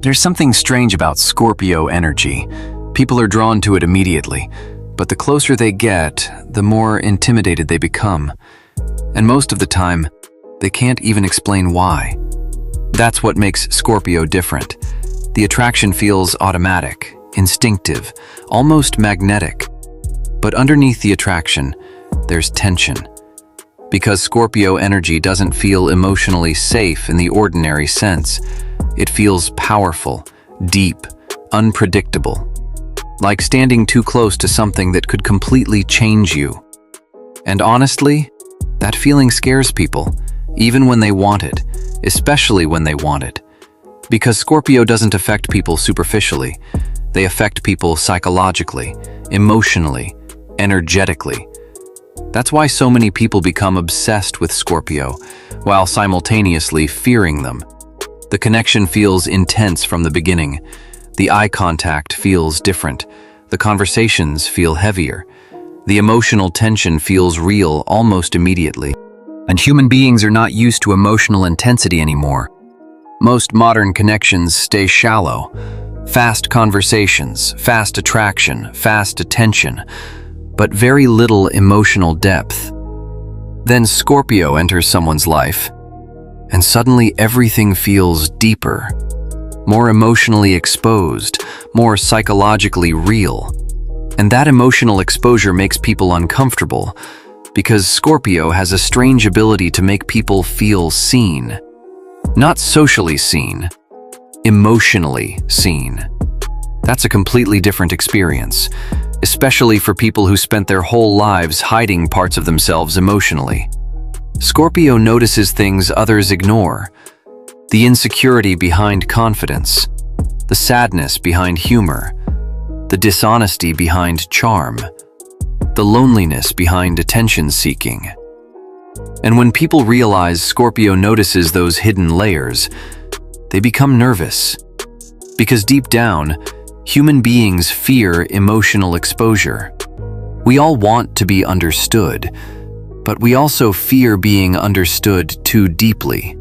There's something strange about Scorpio energy. People are drawn to it immediately, but the closer they get, the more intimidated they become. And most of the time, they can't even explain why. That's what makes Scorpio different. The attraction feels automatic, instinctive, almost magnetic. But underneath the attraction, there's tension. Because Scorpio energy doesn't feel emotionally safe in the ordinary sense. It feels powerful, deep, unpredictable. Like standing too close to something that could completely change you. And honestly, that feeling scares people, even when they want it, especially when they want it. Because Scorpio doesn't affect people superficially. They affect people psychologically, emotionally, energetically. That's why so many people become obsessed with Scorpio, while simultaneously fearing them. The connection feels intense from the beginning. The eye contact feels different. The conversations feel heavier. The emotional tension feels real almost immediately. And human beings are not used to emotional intensity anymore. Most modern connections stay shallow. Fast conversations, fast attraction, fast attention, but very little emotional depth. Then Scorpio enters someone's life, and suddenly everything feels deeper, more emotionally exposed, more psychologically real. And that emotional exposure makes people uncomfortable, because Scorpio has a strange ability to make people feel seen. Not socially seen, emotionally seen. That's a completely different experience, especially for people who spent their whole lives hiding parts of themselves emotionally. Scorpio notices things others ignore. The insecurity behind confidence, the sadness behind humor, the dishonesty behind charm, the loneliness behind attention-seeking. And when people realize Scorpio notices those hidden layers, they become nervous. Because deep down, human beings fear emotional exposure. We all want to be understood, but we also fear being understood too deeply.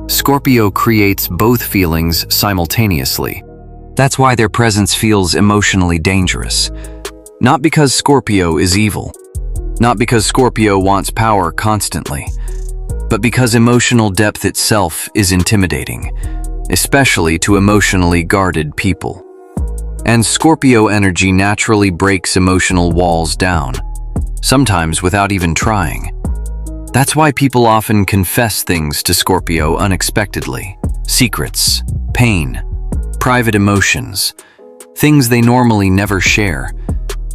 Scorpio creates both feelings simultaneously. That's why their presence feels emotionally dangerous. Not because Scorpio is evil, not because Scorpio wants power constantly, but because emotional depth itself is intimidating, especially to emotionally guarded people. And Scorpio energy naturally breaks emotional walls down, sometimes without even trying. That's why people often confess things to Scorpio unexpectedly. Secrets, pain, private emotions, things they normally never share.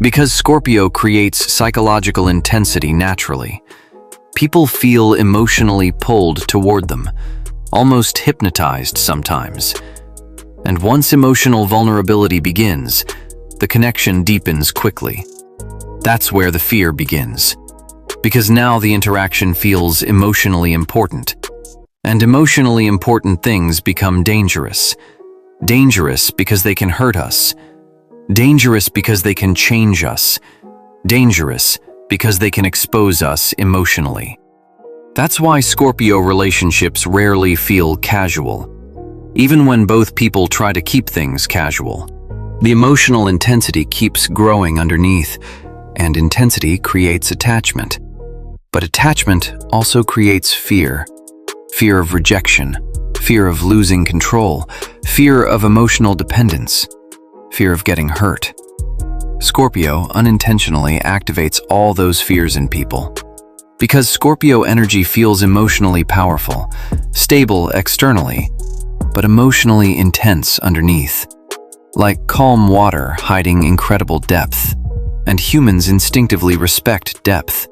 Because Scorpio creates psychological intensity naturally. People feel emotionally pulled toward them, almost hypnotized sometimes. And once emotional vulnerability begins, the connection deepens quickly. That's where the fear begins. Because now the interaction feels emotionally important. And emotionally important things become dangerous. Dangerous because they can hurt us. Dangerous because they can change us. Dangerous because they can expose us emotionally. That's why Scorpio relationships rarely feel casual. Even when both people try to keep things casual. The emotional intensity keeps growing underneath, and intensity creates attachment. But attachment also creates fear. Fear of rejection, fear of losing control, fear of emotional dependence, fear of getting hurt. Scorpio unintentionally activates all those fears in people. Because Scorpio energy feels emotionally powerful, stable externally, but emotionally intense underneath. Like calm water hiding incredible depth. And humans instinctively respect depth,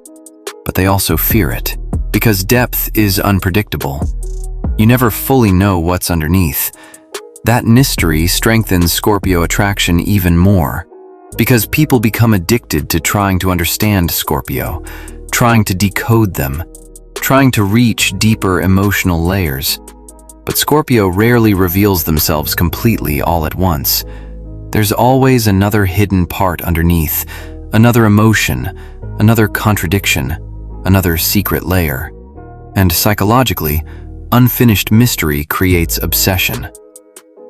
but they also fear it. Because depth is unpredictable. You never fully know what's underneath. That mystery strengthens Scorpio attraction even more. Because people become addicted to trying to understand Scorpio, trying to decode them, trying to reach deeper emotional layers. But Scorpio rarely reveals themselves completely all at once. There's always another hidden part underneath, another emotion, another contradiction, another secret layer. And psychologically, unfinished mystery creates obsession.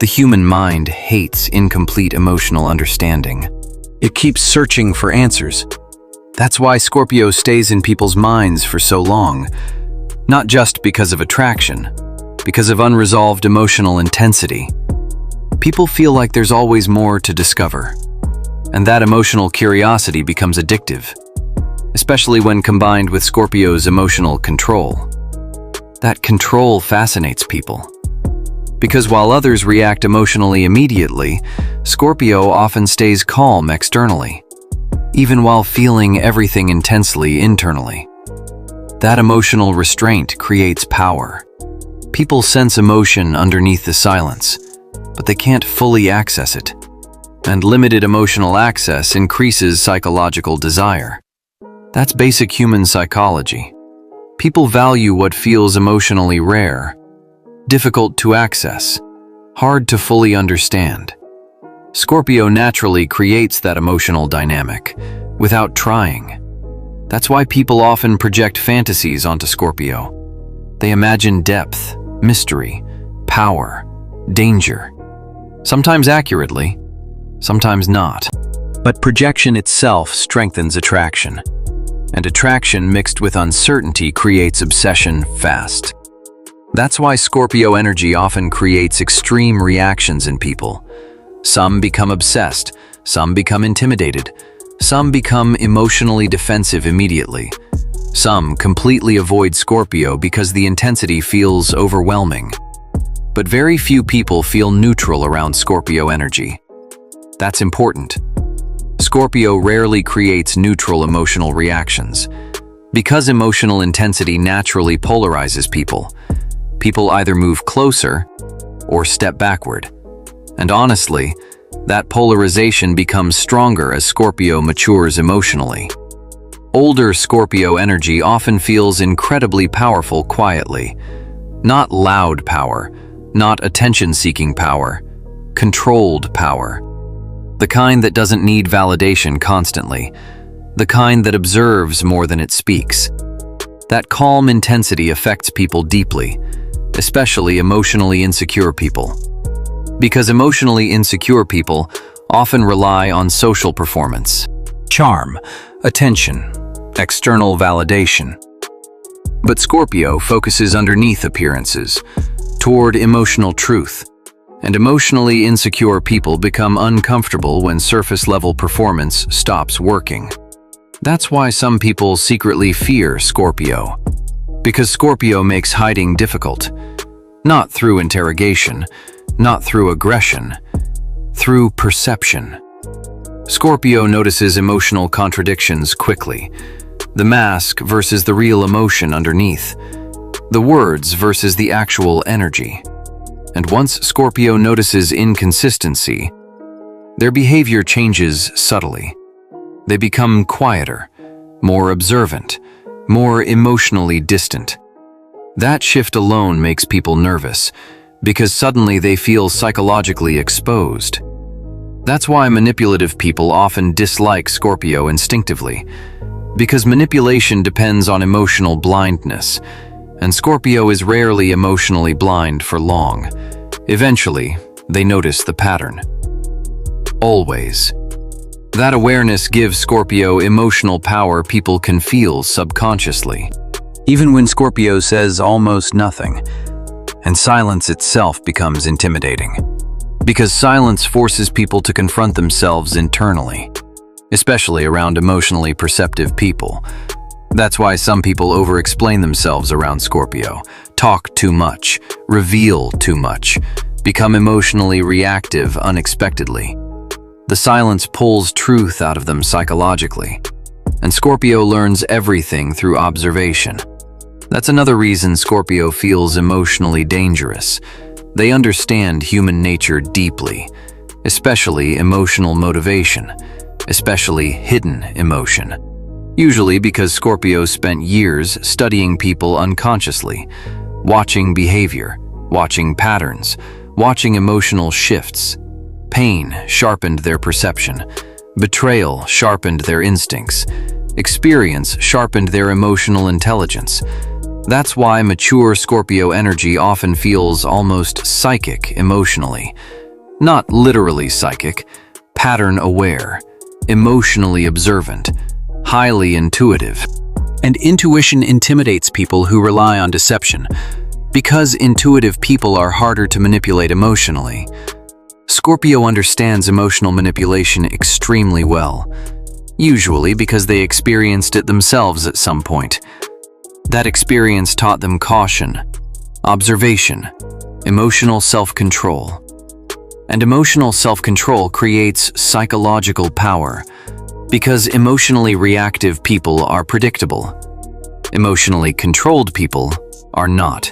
The human mind hates incomplete emotional understanding. It keeps searching for answers. That's why Scorpio stays in people's minds for so long. Not just because of attraction, because of unresolved emotional intensity. People feel like there's always more to discover. And that emotional curiosity becomes addictive, especially when combined with Scorpio's emotional control. That control fascinates people. Because while others react emotionally immediately, Scorpio often stays calm externally, even while feeling everything intensely internally. That emotional restraint creates power. People sense emotion underneath the silence, but they can't fully access it. And limited emotional access increases psychological desire. That's basic human psychology. People value what feels emotionally rare, difficult to access, hard to fully understand. Scorpio naturally creates that emotional dynamic without trying. That's why people often project fantasies onto Scorpio. They imagine depth, mystery, power, danger. Sometimes accurately, sometimes not. But projection itself strengthens attraction. And attraction mixed with uncertainty creates obsession fast. That's why Scorpio energy often creates extreme reactions in people. Some become obsessed, some become intimidated, some become emotionally defensive immediately. Some completely avoid Scorpio because the intensity feels overwhelming. But very few people feel neutral around Scorpio energy. That's important. Scorpio rarely creates neutral emotional reactions. Because emotional intensity naturally polarizes people, people either move closer or step backward. And honestly, that polarization becomes stronger as Scorpio matures emotionally. Older Scorpio energy often feels incredibly powerful quietly. Not loud power, not attention-seeking power, controlled power. The kind that doesn't need validation constantly. The kind that observes more than it speaks. That calm intensity affects people deeply, especially emotionally insecure people. Because emotionally insecure people often rely on social performance, charm, attention, external validation. But Scorpio focuses underneath appearances, toward emotional truth. And emotionally insecure people become uncomfortable when surface-level performance stops working. That's why some people secretly fear Scorpio. Because Scorpio makes hiding difficult. Not through interrogation, not through aggression, through perception. Scorpio notices emotional contradictions quickly. The mask versus the real emotion underneath. The words versus the actual energy. And once Scorpio notices inconsistency, their behavior changes subtly. They become quieter, more observant, more emotionally distant. That shift alone makes people nervous, because suddenly they feel psychologically exposed. That's why manipulative people often dislike Scorpio instinctively, because manipulation depends on emotional blindness, and Scorpio is rarely emotionally blind for long. Eventually, they notice the pattern. Always. That awareness gives Scorpio emotional power people can feel subconsciously. Even when Scorpio says almost nothing, and silence itself becomes intimidating. Because silence forces people to confront themselves internally, especially around emotionally perceptive people. That's why some people over-explain themselves around Scorpio, talk too much, reveal too much, become emotionally reactive unexpectedly. The silence pulls truth out of them psychologically, and Scorpio learns everything through observation. That's another reason Scorpio feels emotionally dangerous. They understand human nature deeply, especially emotional motivation, especially hidden emotion. Usually because Scorpio spent years studying people unconsciously, watching behavior, watching patterns, watching emotional shifts. Pain sharpened their perception. Betrayal sharpened their instincts. Experience sharpened their emotional intelligence. That's why mature Scorpio energy often feels almost psychic emotionally. Not literally psychic, pattern-aware, emotionally observant, highly intuitive. And intuition intimidates people who rely on deception, because intuitive people are harder to manipulate emotionally. Scorpio understands emotional manipulation extremely well, usually because they experienced it themselves at some point. That experience taught them caution, observation, emotional self-control. And emotional self-control creates psychological power, because emotionally reactive people are predictable. Emotionally controlled people are not.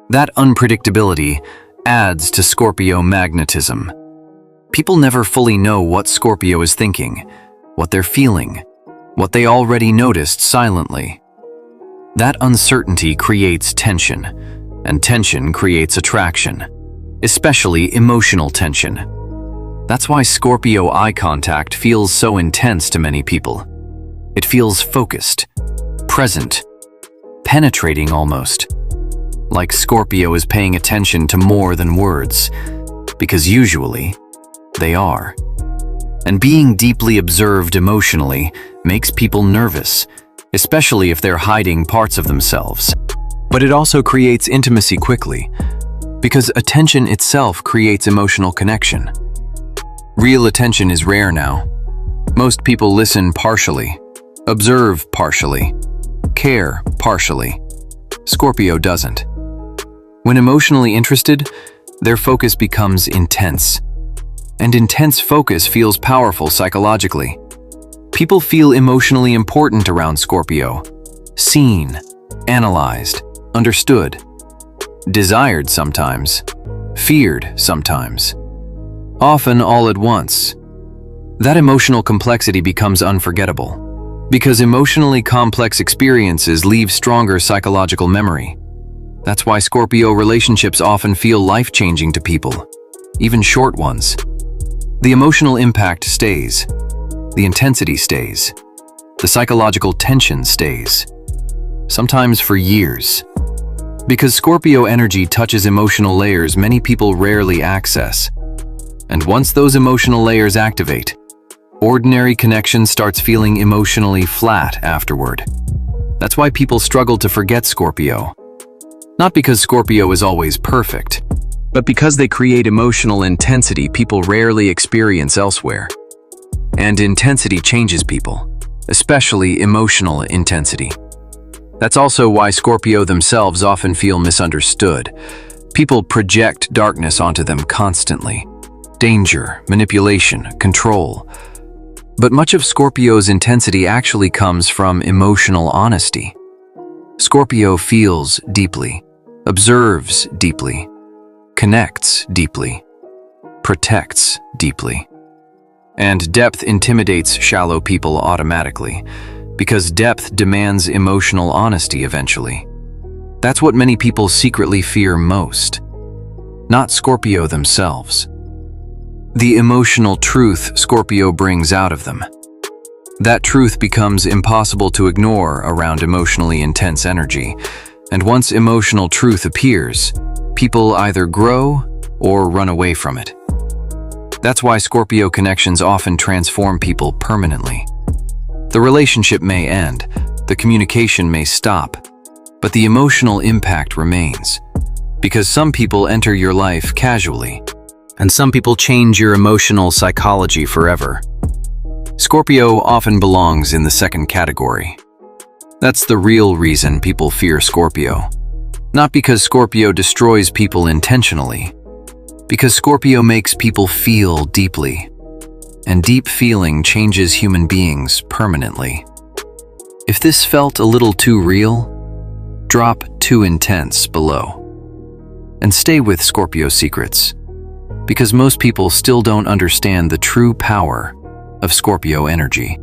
That unpredictability adds to Scorpio magnetism. People never fully know what Scorpio is thinking, what they're feeling, what they already noticed silently. That uncertainty creates tension, and tension creates attraction, especially emotional tension. That's why Scorpio eye contact feels so intense to many people. It feels focused, present, penetrating almost. Like Scorpio is paying attention to more than words, because usually they are. And being deeply observed emotionally makes people nervous, especially if they're hiding parts of themselves. But it also creates intimacy quickly, because attention itself creates emotional connection. Real attention is rare now. Most people listen partially, observe partially, care partially. Scorpio doesn't. When emotionally interested, their focus becomes intense. And intense focus feels powerful psychologically. People feel emotionally important around Scorpio. Seen, analyzed, understood. Desired sometimes, feared sometimes. Often all at once. That emotional complexity becomes unforgettable, because emotionally complex experiences leave stronger psychological memory. That's why Scorpio relationships often feel life-changing to people, even short ones. The emotional impact stays, the intensity stays, the psychological tension stays, sometimes for years. Because Scorpio energy touches emotional layers many people rarely access. And once those emotional layers activate, ordinary connection starts feeling emotionally flat afterward. That's why people struggle to forget Scorpio. Not because Scorpio is always perfect, but because they create emotional intensity people rarely experience elsewhere. And intensity changes people, especially emotional intensity. That's also why Scorpio themselves often feel misunderstood. People project darkness onto them constantly. Danger, manipulation, control. But much of Scorpio's intensity actually comes from emotional honesty. Scorpio feels deeply, observes deeply, connects deeply, protects deeply. And depth intimidates shallow people automatically, because depth demands emotional honesty eventually. That's what many people secretly fear most. Not Scorpio themselves. The emotional truth Scorpio brings out of them. That truth becomes impossible to ignore around emotionally intense energy, and once emotional truth appears, people either grow or run away from it. That's why Scorpio connections often transform people permanently. The relationship may end, the communication may stop, but the emotional impact remains. Because some people enter your life casually, and some people change your emotional psychology forever. Scorpio often belongs in the second category. That's the real reason people fear Scorpio. Not because Scorpio destroys people intentionally, because Scorpio makes people feel deeply, and deep feeling changes human beings permanently. If this felt a little too real, drop too intense below. And stay with Scorpio secrets, because most people still don't understand the true power of Scorpio energy.